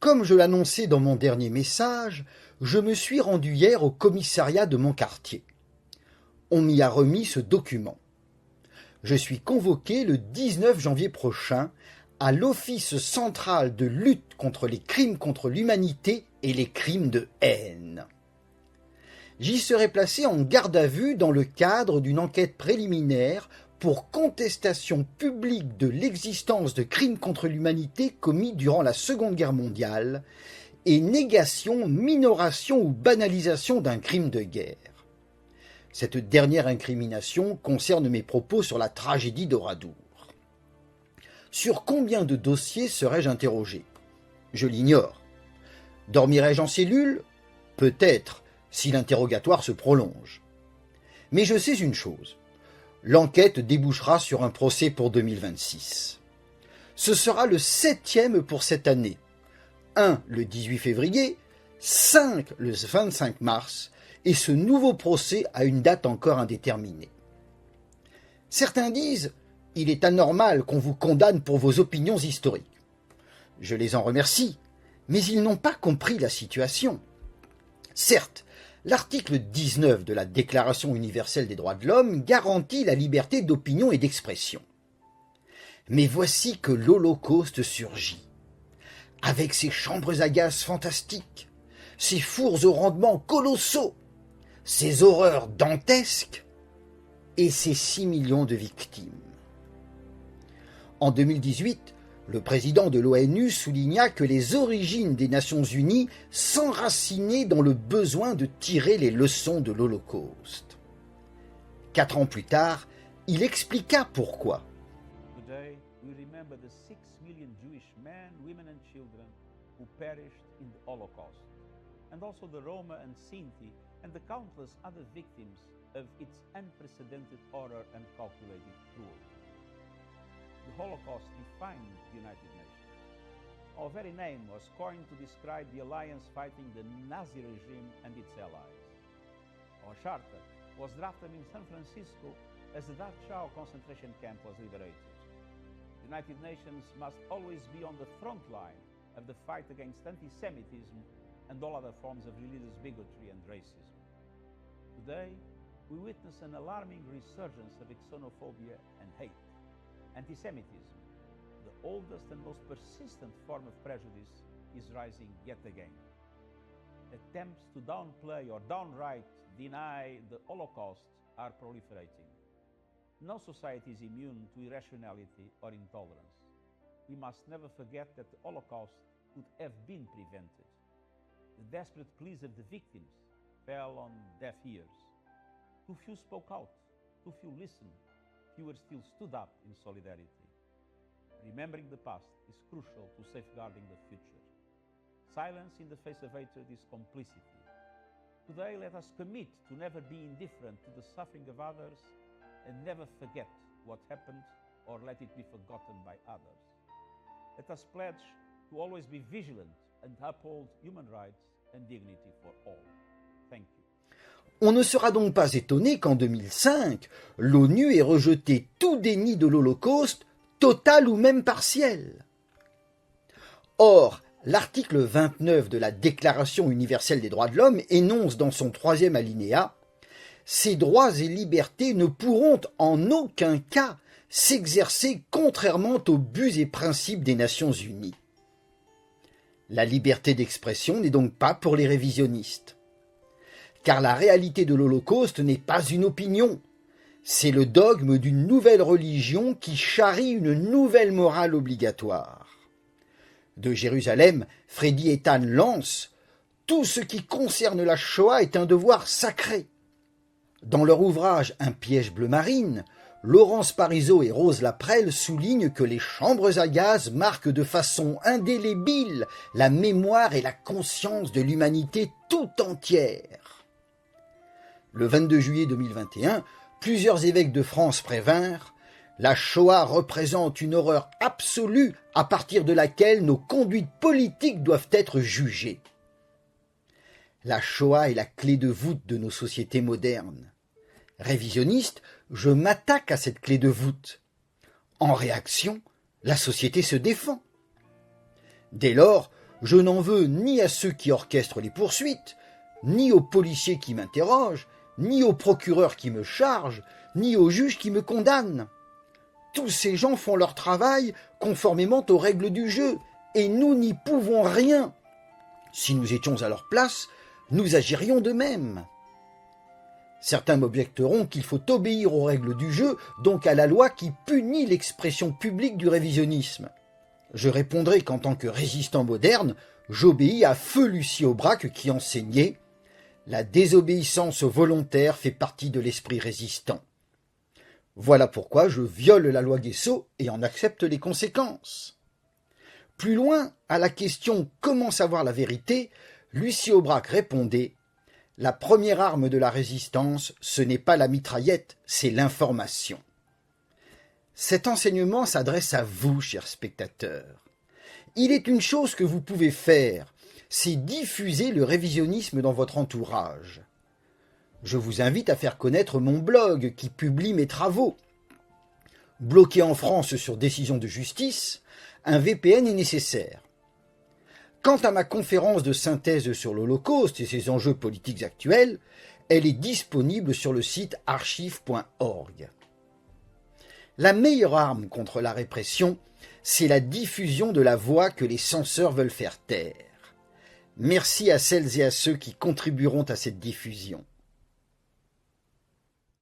Comme je l'annonçais dans mon dernier message, je me suis rendu hier au commissariat de mon quartier. On m'y a remis ce document. Je suis convoqué le 19 janvier prochain à l'Office central de lutte contre les crimes contre l'humanité et les crimes de haine. J'y serai placé en garde à vue dans le cadre d'une enquête préliminaire pour contestation publique de l'existence de crimes contre l'humanité commis durant la Seconde Guerre mondiale et négation, minoration ou banalisation d'un crime de guerre. Cette dernière incrimination concerne mes propos sur la tragédie d'Oradour. Sur combien de dossiers serais-je interrogé? Je l'ignore. Dormirai-je en cellule? Peut-être, si l'interrogatoire se prolonge. Mais je sais une chose. L'enquête débouchera sur un procès pour 2026. Ce sera le 7e pour cette année. 1 le 18 février, 5 le 25 mars, et ce nouveau procès a une date encore indéterminée. Certains disent « Il est anormal qu'on vous condamne pour vos opinions historiques ». Je les en remercie, mais ils n'ont pas compris la situation. Certes, l'article 19 de la Déclaration universelle des droits de l'homme garantit la liberté d'opinion et d'expression. Mais voici que l'Holocauste surgit, avec ses chambres à gaz fantastiques, ses fours au rendement colossaux, ses horreurs dantesques et ses 6 millions de victimes. En 2018, le président de l'ONU souligna que les origines des Nations Unies s'enracinaient dans le besoin de tirer les leçons de l'Holocauste. 4 ans plus tard, il expliqua pourquoi. Today, we remember the 6 million Jewish men, women and children who perished in the Holocaust, and also the Roma and Sinti and the countless other victims of its unprecedented horror and calculated cruelty. The Holocaust defined the United Nations. Our very name was coined to describe the alliance fighting the Nazi regime and its allies. Our charter was drafted in San Francisco as the Dachau concentration camp was liberated. The United Nations must always be on the front line of the fight against anti-Semitism and all other forms of religious bigotry and racism. Today, we witness an alarming resurgence of xenophobia and hate. Anti-Semitism, the oldest and most persistent form of prejudice, is rising yet again. Attempts to downplay or downright deny the Holocaust are proliferating. No society is immune to irrationality or intolerance. We must never forget that the Holocaust could have been prevented. The desperate pleas of the victims fell on deaf ears. Too few spoke out, too few listened, fewer still stood up in solidarity. Remembering the past is crucial to safeguarding the future. Silence in the face of hatred is complicity. Today, let us commit to never be indifferent to the suffering of others and never forget what happened or let it be forgotten by others. Let us pledge to always be vigilant and uphold human rights and dignity for all. Thank you. On ne sera donc pas étonné qu'en 2005, l'ONU ait rejeté tout déni de l'Holocauste, total ou même partiel. Or, l'article 29 de la Déclaration universelle des droits de l'homme énonce dans son 3e alinéa « Ces droits et libertés ne pourront en aucun cas s'exercer contrairement aux buts et principes des Nations Unies. » La liberté d'expression n'est donc pas pour les révisionnistes. Car la réalité de l'Holocauste n'est pas une opinion, c'est le dogme d'une nouvelle religion qui charrie une nouvelle morale obligatoire. De Jérusalem, Freddy Ethan lance « Tout ce qui concerne la Shoah est un devoir sacré ». Dans leur ouvrage « Un piège bleu marine », Laurence Parisot et Rose Laprelle soulignent que les chambres à gaz marquent de façon indélébile la mémoire et la conscience de l'humanité tout entière. Le 22 juillet 2021, plusieurs évêques de France prévinrent « La Shoah représente une horreur absolue à partir de laquelle nos conduites politiques doivent être jugées. » La Shoah est la clé de voûte de nos sociétés modernes. Révisionniste, je m'attaque à cette clé de voûte. En réaction, la société se défend. Dès lors, Je n'en veux ni à ceux qui orchestrent les poursuites, ni aux policiers qui m'interrogent, ni aux procureurs qui me chargent, ni aux juges qui me condamnent. Tous ces gens font leur travail conformément aux règles du jeu, et nous n'y pouvons rien. Si nous étions à leur place, nous agirions de même. Certains m'objecteront qu'il faut obéir aux règles du jeu, donc à la loi qui punit l'expression publique du révisionnisme. Je répondrai qu'en tant que résistant moderne, j'obéis à feu Lucie Aubrac qui enseignait « La désobéissance volontaire fait partie de l'esprit résistant ». Voilà pourquoi je viole la loi Guessot et en accepte les conséquences. Plus loin, à la question « Comment savoir la vérité ?», Lucie Aubrac répondait « La première arme de la résistance, ce n'est pas la mitraillette, c'est l'information. » Cet enseignement s'adresse à vous, chers spectateurs. Il est une chose que vous pouvez faire, c'est diffuser le révisionnisme dans votre entourage. Je vous invite à faire connaître mon blog qui publie mes travaux. Bloqué en France sur décision de justice, un VPN est nécessaire. Quant à ma conférence de synthèse sur l'Holocauste et ses enjeux politiques actuels, elle est disponible sur le site archive.org. La meilleure arme contre la répression, c'est la diffusion de la voix que les censeurs veulent faire taire. Merci à celles et à ceux qui contribueront à cette diffusion.